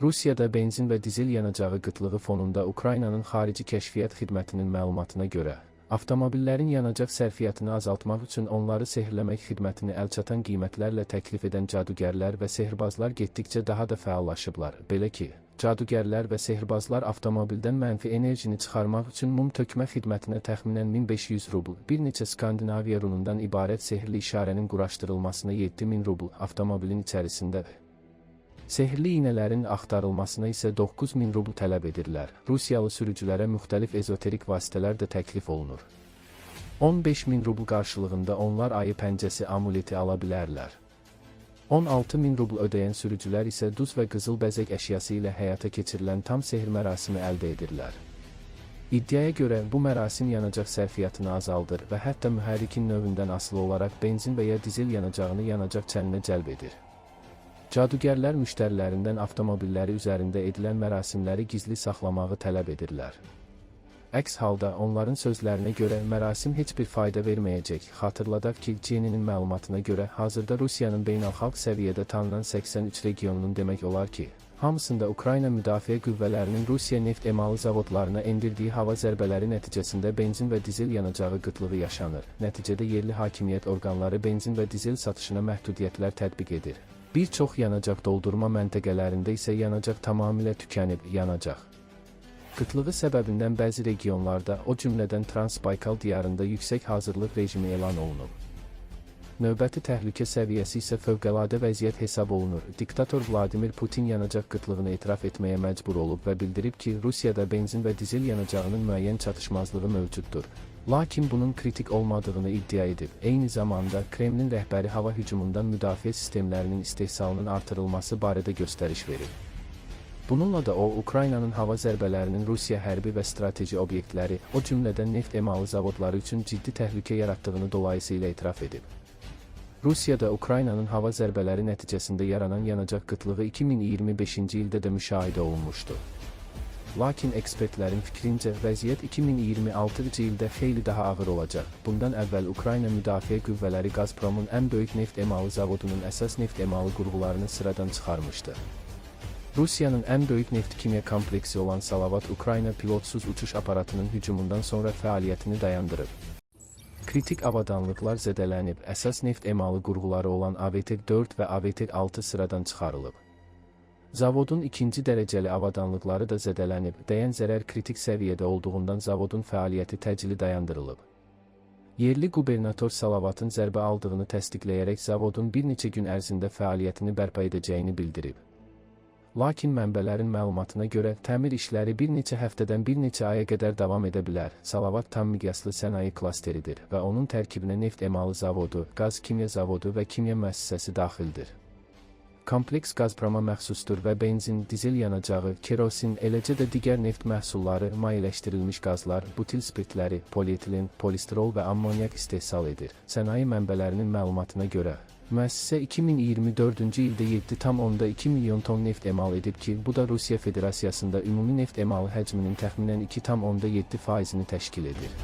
Rusiyada benzin və dizel yanacağı qıtlığı fonunda Ukraynanın xarici kəşfiyyat xidmətinin məlumatına görə, avtomobillərin yanacaq sərfiyyatını azaltmaq üçün onları sehrləmək xidmətini əlçatan qiymətlərlə təklif edən cadugərlər və sehrbazlar getdikcə daha da fəallaşıblar. Belə ki, cadugərlər və sehrbazlar avtomobildən mənfi enerjini çıxarmaq üçün mum tökmə xidmətinə təxminən 1500 rubl, bir neçə Skandinaviya runundan ibarət sehrli işarənin quraşdırılmasına 7000 rubl avtomobilin içərisində, sehrli iynələrin axtarılmasına isə 9000 rubl tələb edirlər. Rusiyalı sürücülərə müxtəlif ezoterik vasitələr də təklif olunur. 15000 rubl qarşılığında onlar ayı pəncəsi amuleti ala bilərlər. 16000 rubl ödəyən sürücülər isə duz və qızıl bəzək əşyası ilə həyata keçirilən tam sehr mərasimi əldə edirlər. İddiaya görə bu mərasim yanacaq sərfiyyatını azaldır və hətta mühərrikin növündən asılı olaraq benzin və ya dizel yanacağını yanacaq çəninə cəlb edir. Cadugərlər müştərilərindən avtomobilləri üzərində edilən mərasimləri gizli saxlamağı tələb edirlər. Əks halda onların sözlərinə görə mərasim heç bir fayda verməyəcək. Xatırladaq ki, CNN-in məlumatına görə hazırda Rusiyanın beynəlxalq səviyyədə tanınan 83 regionunun demək olar ki, hamısında Ukrayna müdafiə qüvvələrinin Rusiya neft emalı zavodlarına endirdiyi hava zərbələri nəticəsində benzin və dizel yanacağı qıtlığı yaşanır. Nəticədə yerli hakimiyyət orqanları benzin və dizel satışına məhdudiyyətlər tətbiq edir. Bir çox yanacaq doldurma məntəqələrində isə yanacaq tamamilə tükənib, yanacaq qıtlığı səbəbindən bəzi regionlarda, o cümlədən Trans-Baykal diyarında yüksək hazırlıq rejimi elan olunub. Növbəti təhlükə səviyyəsi isə fövqəladə vəziyyət hesab olunur. Diktator Vladimir Putin yanacaq qıtlığını etiraf etməyə məcbur olub və bildirib ki, Rusiyada benzin və dizel yanacağının müəyyən çatışmazlığı mövcuddur. Lakin bunun kritik olmadığını iddia edib. Eyni zamanda Kremlin rəhbəri hava hücumundan müdafiə sistemlərinin istehsalının artırılması barədə göstəriş verib. Bununla da o, Ukraynanın hava zərbələrinin Rusiya hərbi və strateji obyektləri, o cümlədən neft emalı zavodları üçün ciddi təhlükə yaratdığını dolayısıyla etiraf edib. Rusiyada Ukraynanın hava zərbələri nəticəsində yaranan yanacaq qıtlığı 2025-ci ildə də müşahidə olunmuşdu. Lakin ekspertlərin fikrincə vəziyyət 2026-cı ildə xeyli daha ağır olacaq. Bundan əvvəl Ukrayna Müdafiə Qüvvələri Gazpromun ən böyük neft emalı zavodunun əsas neft emalı qurğularını sıradan çıxarmışdı. Rusiyanın ən böyük neft kimya kompleksi olan Salavat Ukrayna pilotsuz uçuş aparatının hücumundan sonra fəaliyyətini dayandırıb. Kritik avadanlıqlar zədələnib, əsas neft emalı qurğuları olan AVT-4 və AVT-6 sıradan çıxarılıb. Zavodun ikinci dərəcəli avadanlıqları da zədələnib, dəyən zərər kritik səviyyədə olduğundan zavodun fəaliyyəti təcili dayandırılıb. Yerli qubernator Salavatın zərbə aldığını təsdiqləyərək zavodun bir neçə gün ərzində fəaliyyətini bərpa edəcəyini bildirib. Lakin mənbələrin məlumatına görə təmir işləri bir neçə həftədən bir neçə aya qədər davam edə bilər. Salavat tam miqyaslı sənaye klasteridir və onun tərkibinə neft emalı zavodu, qaz kimya zavodu və kimya müəssisəsi daxildir. Kompleks Gazproma məxsusdur və benzin, dizel yanacağı, kerosin, eləcə də digər neft məhsulları, mayeləşdirilmiş qazlar, butil spirtləri, polietilen, polistirol və ammonyak istehsal edir. Sənaye mənbələrinin məlumatına görə, müəssisə 2024-cü ildə 7,2 milyon ton neft emal edib ki, bu da Rusiya Federasiyasında ümumi neft emalı həcminin təxminən 2,7%-ni təşkil edir.